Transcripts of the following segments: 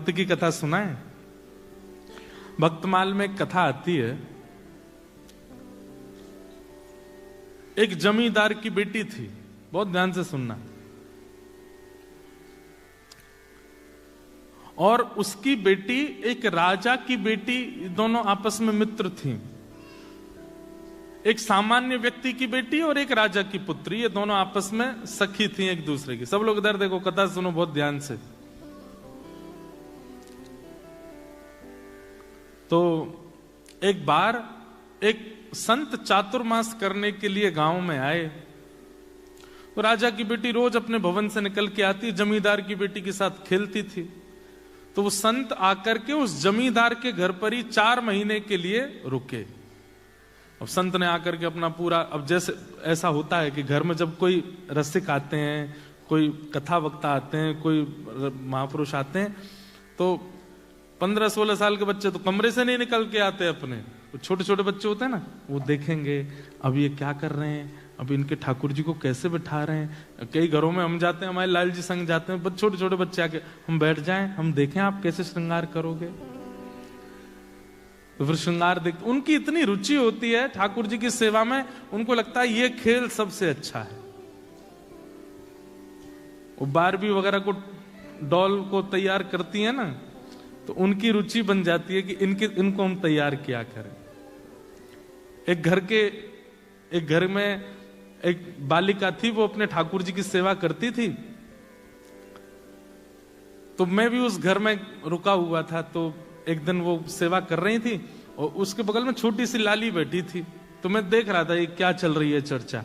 भक्त की कथा सुना है? भक्तमाल में एक कथा आती है, एक जमींदार की बेटी थी, बहुत ध्यान से सुनना, और उसकी बेटी एक राजा की बेटी, दोनों आपस में मित्र थी। एक सामान्य व्यक्ति की बेटी और एक राजा की पुत्री, ये दोनों आपस में सखी थी एक दूसरे की। सब लोग इधर देखो, कथा सुनो बहुत ध्यान से। तो एक बार एक संत चातुर्मास करने के लिए गांव में आए। तो राजा की बेटी रोज अपने भवन से निकल के आती, जमींदार की बेटी के साथ खेलती थी। तो वो संत आकर के उस जमींदार के घर पर ही 4 महीने के लिए रुके। अब संत ने आकर के अपना पूरा, अब जैसे ऐसा होता है कि घर में जब कोई रसिक आते हैं, कोई कथा वक्ता आते हैं, कोई महापुरुष आते हैं, तो 15-16 साल के बच्चे तो कमरे से नहीं निकल के आते अपने। छोटे छोटे बच्चे होते हैं ना, वो देखेंगे अब ये क्या कर रहे हैं, अब इनके ठाकुर जी को कैसे बैठा रहे हैं। कई घरों में हम जाते हैं, हमारे लाल जी संग जाते हैं, छोटे छोटे बच्चे आके हम बैठ जाएं, हम देखें आप कैसे श्रृंगार करोगे। तो फिर श्रृंगार देखते, उनकी इतनी रुचि होती है ठाकुर जी की सेवा में, उनको लगता है ये खेल सबसे अच्छा है। वो बारबी वगैरह को, डॉल को तैयार करती है ना, तो उनकी रुचि बन जाती है कि इनको हम तैयार किया करें। एक घर में एक बालिका थी, वो अपने ठाकुर जी की सेवा करती थी। तो मैं भी उस घर में रुका हुआ था। तो एक दिन वो सेवा कर रही थी और उसके बगल में छोटी सी लाली बैठी थी। तो मैं देख रहा था ये क्या चल रही है चर्चा।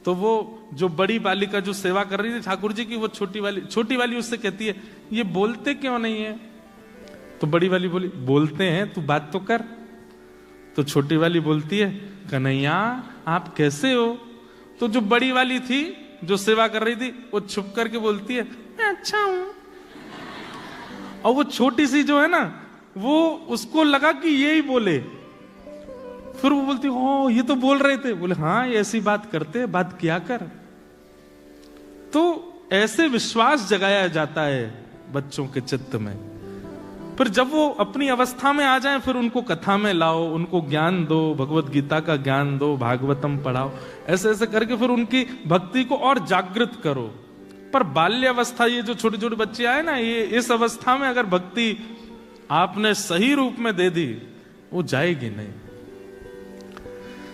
तो वो जो बड़ी बालिका जो सेवा कर रही थी ठाकुर जी की, वो छोटी वाली उससे कहती है, ये बोलते क्यों नहीं है? तो बड़ी वाली बोली, बोलते हैं, तू बात तो कर। तो छोटी वाली बोलती है, कन्हैया आप कैसे हो? तो जो बड़ी वाली थी जो सेवा कर रही थी, वो छुप करके बोलती है, मैं अच्छा हूं। और वो छोटी सी जो है ना, वो उसको लगा कि यही बोले। फिर वो बोलती, ओ ये तो बोल रहे थे। बोले हाँ, ऐसी बात करते, बात किया कर। तो ऐसे विश्वास जगाया जाता है बच्चों के चित्त में। फिर जब वो अपनी अवस्था में आ जाएं, फिर उनको कथा में लाओ, उनको ज्ञान दो, भगवत गीता का ज्ञान दो, भागवतम पढ़ाओ, ऐसे ऐसे करके फिर उनकी भक्ति को और जागृत करो। पर बाल्यावस्था, ये जो छोटे छोटे बच्चे आए ना, ये इस अवस्था में अगर भक्ति आपने सही रूप में दे दी, वो जाएगी नहीं।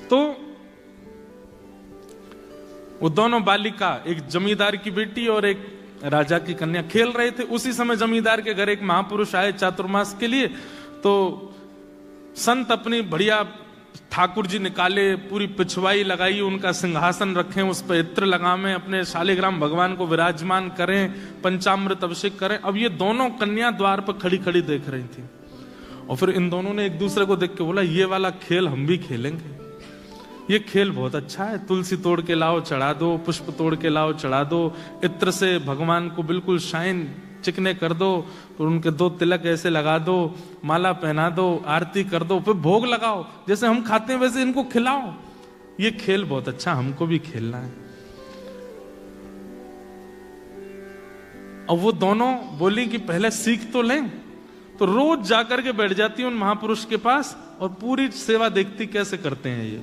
तो वो दोनों बालिका, एक जमींदार की बेटी और एक राजा की कन्या, खेल रहे थे। उसी समय जमींदार के घर एक महापुरुष आए चातुर्मास के लिए। तो संत अपनी बढ़िया ठाकुर जी निकाले, पूरी पिछवाई लगाई, उनका सिंहासन रखें, उस पर इत्र लगावें, अपने शालिग्राम भगवान को विराजमान करें, पंचामृत अभिषेक करें। अब ये दोनों कन्या द्वार पर खड़ी खड़ी देख रही थी। और फिर इन दोनों ने एक दूसरे को देख के बोला, ये वाला खेल हम भी खेलेंगे, ये खेल बहुत अच्छा है। तुलसी तोड़ के लाओ चढ़ा दो, पुष्प तोड़ के लाओ चढ़ा दो, इत्र से भगवान को बिल्कुल शाइन चिकने कर दो, और उनके 2 तिलक ऐसे लगा दो, माला पहना दो, आरती कर दो, फिर भोग लगाओ, जैसे हम खाते हैं वैसे इनको खिलाओ। ये खेल बहुत अच्छा, हमको भी खेलना है। और वो दोनों बोली कि पहले सीख तो लें। तो रोज जाकर के बैठ जाती उन महापुरुष के पास और पूरी सेवा देखती कैसे करते हैं ये,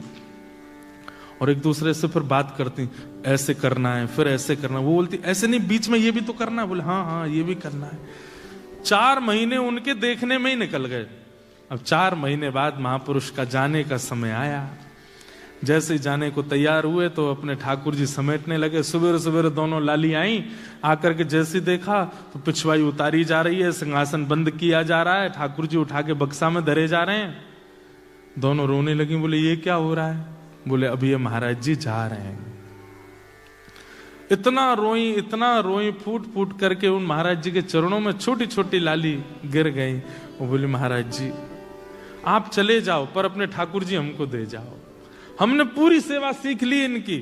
और एक दूसरे से फिर बात करती, ऐसे करना है, फिर ऐसे करना है। वो बोलती ऐसे नहीं, बीच में ये भी तो करना है। बोले हाँ हाँ ये भी करना है। 4 महीने उनके देखने में ही निकल गए। अब 4 महीने बाद महापुरुष का जाने का समय आया। जैसे ही जाने को तैयार हुए तो अपने ठाकुर जी समेटने लगे। सवेरे सवेरे दोनों लाली आई, आकर के जैसे देखा तो पिछवाई उतारी जा रही है, सिंहासन बंद किया जा रहा है, ठाकुर जी उठा के बक्सा में धरे जा रहे हैं। दोनों रोने लगी। बोले ये क्या हो रहा है? बोले अभी ये महाराज जी जा रहे हैं। इतना रोई, फूट फूट करके उन महाराज जी के चरणों में छोटी छोटी लाली गिर गई। वो बोली महाराज जी आप चले जाओ, पर अपने ठाकुर जी हमको दे जाओ। हमने पूरी सेवा सीख ली इनकी,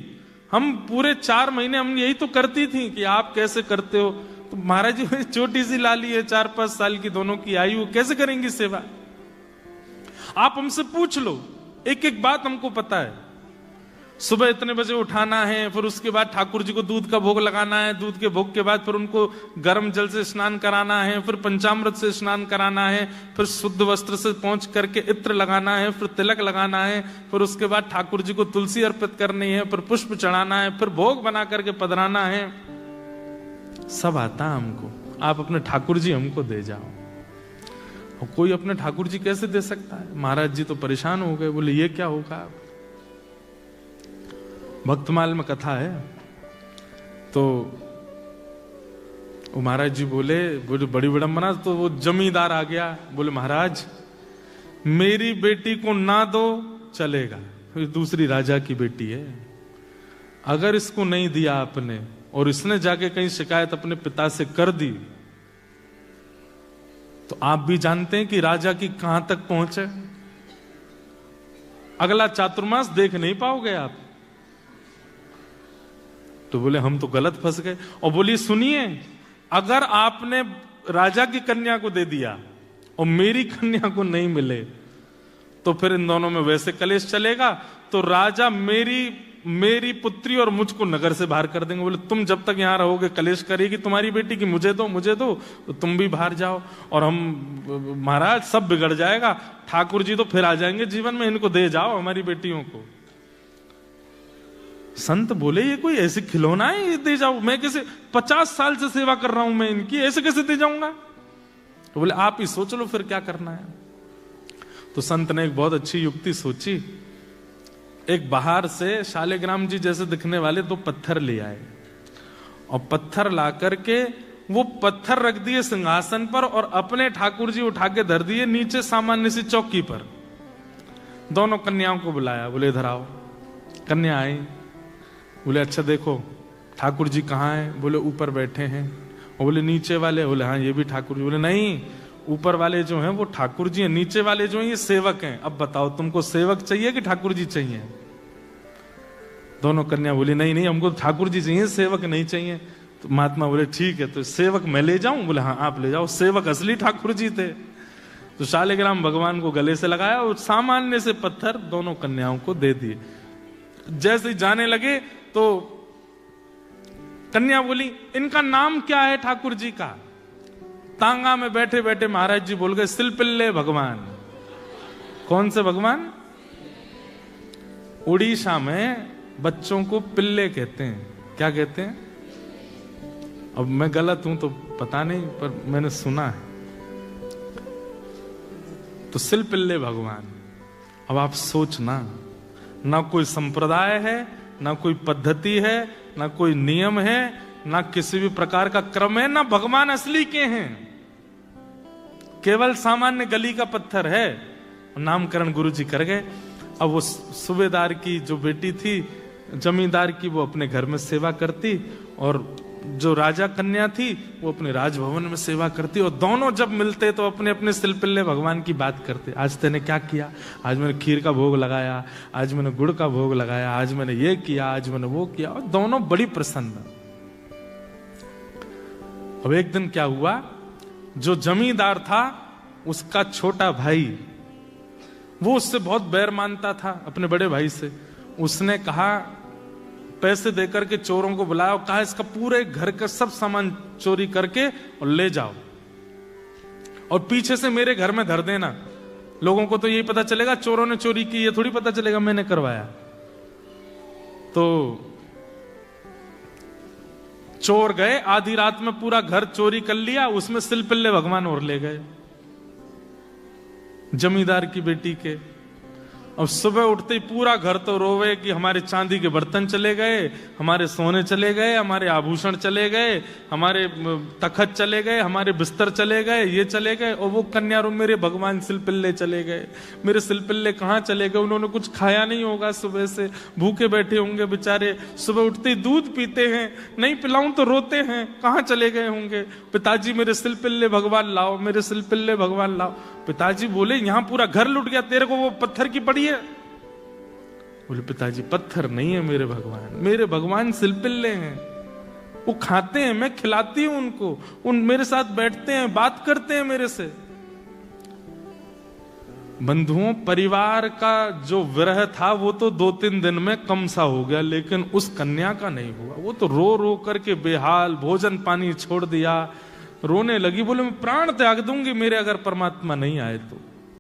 हम पूरे 4 महीने हम यही तो करती थी कि आप कैसे करते हो। तो महाराज जी छोटी सी लाली है, 4-5 साल की दोनों की आयु, कैसे करेंगी सेवा? आप हमसे पूछ लो, एक एक बात हमको पता है। सुबह इतने बजे उठाना है, फिर उसके बाद ठाकुर जी को दूध का भोग लगाना है, दूध के भोग के बाद फिर उनको गर्म जल से स्नान कराना है, फिर पंचामृत से स्नान कराना है, फिर शुद्ध वस्त्र से पहुंच करके इत्र लगाना है, फिर तिलक लगाना है, फिर उसके बाद ठाकुर जी को तुलसी अर्पित करनी है, फिर पुष्प चढ़ाना है, फिर भोग बना करके पधराना है। सब आता हमको, आप अपने ठाकुर जी हमको दे जाओ। और कोई अपने ठाकुर जी कैसे दे सकता है? महाराज जी तो परेशान हो गए, बोले ये क्या होगा। भक्तमाल में कथा है, तो वो महाराज जी बोले बड़ी विडंबना। तो वो जमींदार आ गया, बोले महाराज मेरी बेटी को ना दो चलेगा, दूसरी राजा की बेटी है, अगर इसको नहीं दिया आपने और इसने जाके कहीं शिकायत अपने पिता से कर दी तो आप भी जानते हैं कि राजा की कहां तक पहुंचे, अगला चातुर्मास देख नहीं पाओगे आप। तो बोले हम तो गलत फंस गए। और बोली सुनिए, अगर आपने राजा की कन्या को दे दिया और मेरी कन्या को नहीं मिले तो फिर इन दोनों में वैसे कलेश चलेगा, तो राजा मेरी पुत्री और मुझको नगर से बाहर कर देंगे। बोले तुम जब तक यहां रहोगे कलेश करेगी तुम्हारी बेटी की, मुझे दो तो तुम भी बाहर जाओ और हम महाराज सब बिगड़ जाएगा, ठाकुर जी तो फिर आ जाएंगे जीवन में, इनको दे जाओ हमारी बेटियों को। संत बोले ये कोई ऐसे खिलौना है, ये दे जाओ, मैं कैसे 50 साल से सेवा कर रहा हूं मैं इनकी, ऐसे कैसे दे जाऊंगा। तो बोले आप ही सोच लो फिर क्या करना है। तो संत ने एक बहुत अच्छी युक्ति सोची, एक बाहर से शालिग्राम जी जैसे दिखने वाले 2 पत्थर ले आए और पत्थर ला करके वो पत्थर रख दिए सिंहासन पर और अपने ठाकुर जी उठा के धर दिए नीचे सामान्य सी चौकी पर। दोनों कन्याओं को बुलाया, बोले इधर आओ। कन्या आई, बोले अच्छा देखो ठाकुर जी कहाँ हैं? बोले ऊपर बैठे हैं। और बोले नीचे वाले? बोले हाँ ये भी ठाकुर जी। बोले नहीं, ऊपर वाले जो हैं वो ठाकुर जी हैं, नीचे वाले जो हैं ये सेवक हैं। अब बताओ तुमको सेवक चाहिए कि ठाकुर जी चाहिए? दोनों कन्या बोली नहीं नहीं हमको ठाकुर जी चाहिए, सेवक नहीं चाहिए। तो महात्मा बोले ठीक है, तो सेवक मैं ले जाऊं? बोले हाँ आप ले जाओ। सेवक असली ठाकुर जी थे। तो शालिग्राम भगवान को गले से लगाया और सामान्य से पत्थर दोनों कन्याओं को दे दिए। जैसे ही जाने लगे तो कन्या बोली इनका नाम क्या है ठाकुर जी का? तांगा में बैठे बैठे महाराज जी बोल गए सिलपिल्ले भगवान। कौन से भगवान? उड़ीसा में बच्चों को पिल्ले कहते हैं। क्या कहते हैं? अब मैं गलत हूं तो पता नहीं, पर मैंने सुना है। तो सिलपिल्ले भगवान। अब आप सोचना, ना कोई संप्रदाय है, ना कोई पद्धति है, ना कोई नियम है, ना किसी भी प्रकार का क्रम है, ना भगवान असली के हैं, केवल सामान्य गली का पत्थर है। नामकरण गुरु जी कर गए। अब वो सूबेदार की जो बेटी थी जमींदार की, वो अपने घर में सेवा करती और जो राजा कन्या थी वो अपने राजभवन में सेवा करती। और दोनों जब मिलते तो अपने अपने सिलपिल्ले भगवान की बात करते। आज तेने क्या किया? आज मैंने खीर का भोग लगाया, आज मैंने गुड़ का भोग लगाया, आज मैंने ये किया, आज मैंने वो किया। और दोनों बड़ी प्रसन्न। अब एक दिन क्या हुआ, जो जमींदार था उसका छोटा भाई, वो उससे बहुत बैर मानता था अपने बड़े भाई से। उसने कहा, पैसे देकर के चोरों को बुलाया और कहा इसका पूरे घर का सब सामान चोरी करके और ले जाओ और पीछे से मेरे घर में धर देना। लोगों को तो यही पता चलेगा चोरों ने चोरी की, ये थोड़ी पता चलेगा मैंने करवाया। तो चोर गए, आधी रात में पूरा घर चोरी कर लिया, उसमें सिलपिल्ले भगवान और ले गए जमींदार की बेटी के। अब सुबह उठते ही पूरा घर तो रोवे कि हमारे चांदी के बर्तन चले गए, हमारे सोने चले गए, हमारे आभूषण चले गए, हमारे तखत चले गए, हमारे बिस्तर चले गए, ये चले गए। और वो कन्या रो मेरे भगवान सिलपिल्ले चले गए। मेरे सिलपिल्ले कहाँ चले गए? उन्होंने कुछ खाया नहीं होगा, सुबह से भूखे बैठे होंगे बेचारे। सुबह उठते ही दूध पीते हैं, नहीं पिलाऊं तो रोते हैं, कहाँ चले गए होंगे? पिताजी मेरे सिलपिल्ले भगवान लाओ, मेरे सिलपिल्ले भगवान लाओ। पिताजी बोले यहां पूरा घर लुट गया, तेरे को वो पत्थर की पड़ी है? बोले पिताजी पत्थर नहीं है मेरे भगवान सिलपिल्ले हैं। वो खाते हैं, मैं खिलाती हूं उनको, मेरे साथ बैठते हैं, बात करते हैं मेरे से। बंधुओं, परिवार का जो विरह था वो तो 2-3 दिन में कम सा हो गया, लेकिन उस कन्या का नहीं हुआ। वो तो रो रो करके बेहाल, भोजन पानी छोड़ दिया, रोने लगी, बोले मैं प्राण त्याग दूंगी मेरे अगर परमात्मा नहीं आए तो।